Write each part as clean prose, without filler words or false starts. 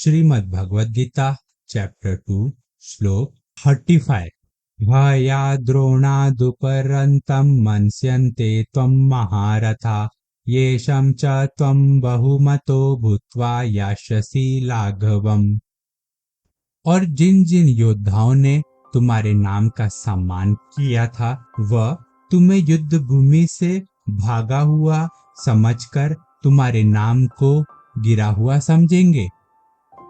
Shrimad Bhagavad Gita chapter 2 श्लोक 35। भया द्रोणादुपरन्तं मन्स्यन्ते त्वं महारथा येषं च त्वं बहुमतो भूत्वा यास्यसि लाघवम्। और जिन जिन योद्धाओं ने तुम्हारे नाम का सम्मान किया था वह तुम्हें युद्ध भूमि से भागा हुआ समझकर तुम्हारे नाम को गिरा हुआ समझेंगे।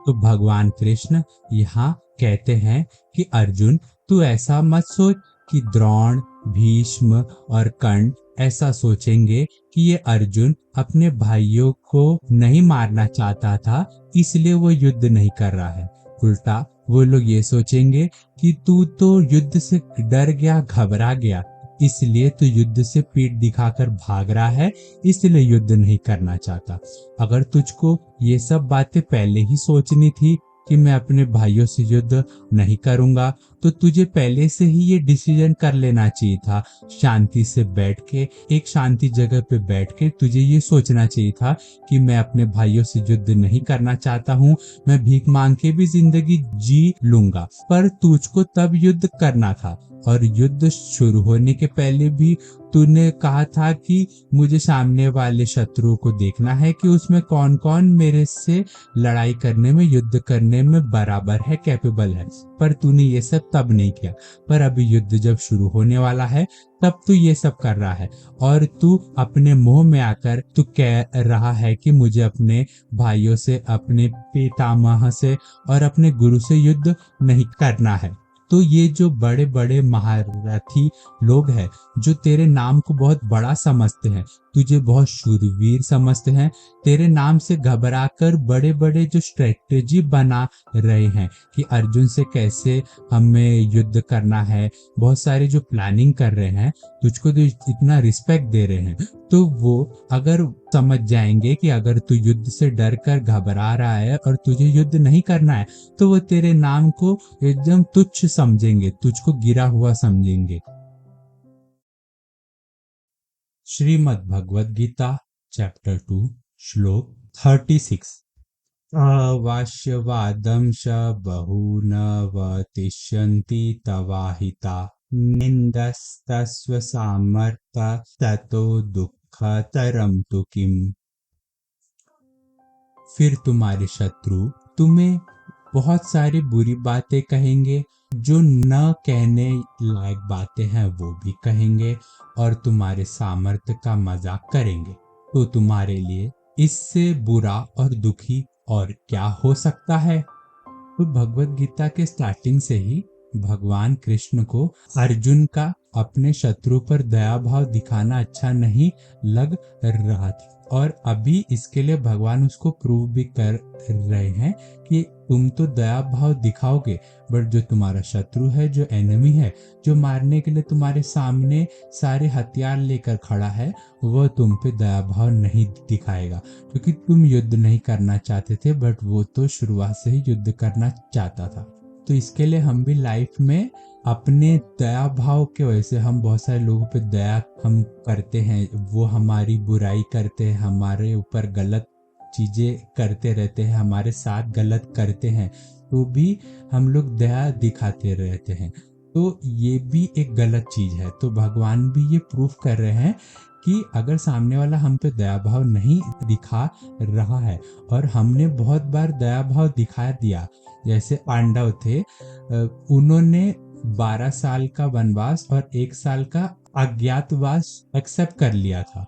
तो भगवान कृष्ण यहाँ कहते हैं कि अर्जुन, तू ऐसा मत सोच कि द्रोण, भीष्म और कर्ण ऐसा सोचेंगे कि ये अर्जुन अपने भाइयों को नहीं मारना चाहता था इसलिए वो युद्ध नहीं कर रहा है। उल्टा वो लोग ये सोचेंगे कि तू तो युद्ध से डर गया, घबरा गया, इसलिए तू युद्ध से पीठ दिखाकर भाग रहा है, इसलिए युद्ध नहीं करना चाहता। अगर तुझको ये सब बातें पहले ही सोचनी थी कि मैं अपने भाइयों से युद्ध नहीं करूंगा, तो तुझे पहले से ही ये डिसीजन कर लेना चाहिए था। शांति से बैठ के, एक शांति जगह पे बैठ के तुझे ये सोचना चाहिए था कि मैं अपने भाइयों से युद्ध नहीं करना चाहता हूँ, मैं भीख मांग के भी जिंदगी जी लूंगा। पर तुझको तब युद्ध करना था, और युद्ध शुरू होने के पहले भी तूने कहा था कि मुझे सामने वाले शत्रु को देखना है कि उसमें कौन कौन मेरे से लड़ाई करने में, युद्ध करने में बराबर है, कैपेबल है। पर तूने ये सब तब नहीं किया। पर अभी युद्ध जब शुरू होने वाला है तब तू ये सब कर रहा है, और तू अपने मोह में आकर तू कह रहा है कि मुझे अपने भाइयों से, अपने पितामह से और अपने गुरु से युद्ध नहीं करना है। तो ये जो बड़े बड़े महारथी लोग हैं जो तेरे नाम को बहुत बड़ा समझते हैं, तुझे बहुत शूरवीर समझते हैं, तेरे नाम से घबराकर बड़े बड़े जो स्ट्रेटेजी बना रहे हैं कि अर्जुन से कैसे हमें युद्ध करना है, बहुत सारे जो प्लानिंग कर रहे हैं, तुझको तो इतना रिस्पेक्ट दे रहे हैं, तो वो अगर समझ जाएंगे कि अगर तू युद्ध से डर कर घबरा रहा है और तुझे युद्ध नहीं करना है, तो वो तेरे नाम को एकदम तुच्छ समझेंगे, तुझको गिरा हुआ समझेंगे। श्रीमद् भगवद गीता चैप्टर 2 श्लोक 36। अवाश्यवादं च बहूनवतिष्यन्ति तवाहिता निन्दस्तस्व सामर्थ ततो दुःखतरं तु किम्। फिर तुम्हारे शत्रु तुम्हें बहुत सारी बुरी बातें कहेंगे, जो न कहने लायक बातें हैं वो भी कहेंगे, और तुम्हारे सामर्थ्य का मजाक करेंगे। तो तुम्हारे लिए इससे बुरा और दुखी और क्या हो सकता है। तो भगवत गीता के स्टार्टिंग से ही भगवान कृष्ण को अर्जुन का अपने शत्रु पर दया भाव दिखाना अच्छा नहीं लग रहा था, और अभी इसके लिए भगवान उसको प्रूव भी कर रहे हैं कि तुम तो दया भाव दिखाओगे, बट जो तुम्हारा शत्रु है, जो एनिमी है, जो मारने के लिए तुम्हारे सामने सारे हथियार लेकर खड़ा है, वह तुम पे दया भाव नहीं दिखाएगा, क्योंकि तुम युद्ध नहीं करना चाहते थे, बट वो तो शुरुआत से ही युद्ध करना चाहता था। तो इसके लिए हम भी लाइफ में अपने दया भाव के वजह से, हम बहुत सारे लोगों पे दया हम करते हैं, वो हमारी बुराई करते हैं, हमारे ऊपर गलत चीजें करते रहते हैं, हमारे साथ गलत करते हैं, तो भी हम लोग दया दिखाते रहते हैं। तो ये भी एक गलत चीज है। तो भगवान भी ये प्रूफ कर रहे हैं कि अगर सामने वाला हम पे दया भाव नहीं दिखा रहा है, और हमने बहुत बार दया भाव दिखा दिया, जैसे पांडव थे, उन्होंने 12 साल का वनवास और 1 साल का अज्ञातवास एक्सेप्ट कर लिया था,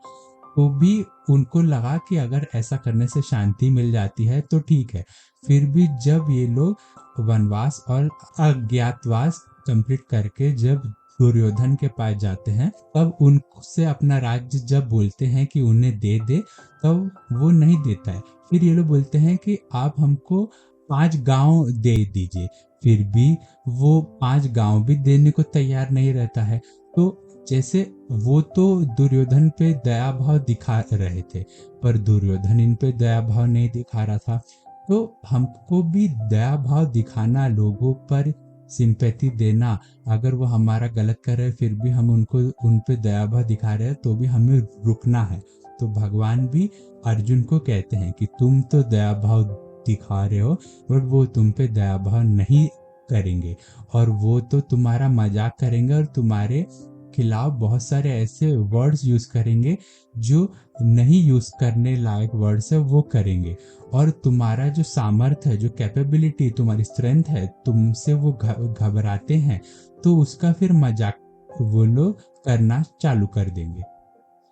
तो भी उनको लगा कि अगर ऐसा करने से शांति मिल जाती है तो ठीक है। फिर भी जब ये लोग वनवास और अज्ञातवास कंप्लीट करके जब दुर्योधन के पास जाते हैं, तब उनसे अपना राज्य जब बोलते हैं कि उन्हें दे दे, तब वो नहीं देता है। फिर ये लोग बोलते हैं कि आप हमको 5 गांव दे दीजिए, फिर भी वो 5 गांव भी देने को तैयार नहीं रहता है। तो जैसे वो तो दुर्योधन पे दया भाव दिखा रहे थे, पर दुर्योधन इन पे दया भाव नहीं दिखा रहा था। तो हमको भी दया भाव दिखाना, लोगों पर सिंपैथी देना, अगर वो हमारा गलत कर रहे फिर भी हम उनको उन पे दया भाव दिखा रहे हैं, तो भी हमें रुकना है। तो भगवान भी अर्जुन को कहते हैं कि तुम तो दया भाव दिखा रहे हो, बट वो तुम पे दया भाव नहीं करेंगे, और वो तो तुम्हारा मजाक करेंगे और तुम्हारे खिलाफ बहुत सारे ऐसे वर्ड्स यूज करेंगे जो नहीं यूज करने लायक वर्ड्स है वो करेंगे। और तुम्हारा जो सामर्थ्य है, जो कैपेबिलिटी, तुम्हारी स्ट्रेंथ है, तुमसे वो घबराते हैं, तो उसका फिर मजाक वो लोग करना चालू कर देंगे।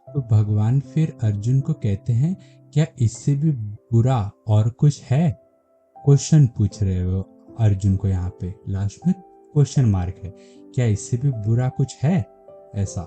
तो भगवान फिर अर्जुन को कहते हैं, क्या इससे भी बुरा और कुछ है? क्वेश्चन पूछ रहे हो अर्जुन को, यहाँ पे लास्ट में क्वेश्चन मार्क है, क्या इससे भी बुरा कुछ है ऐसा?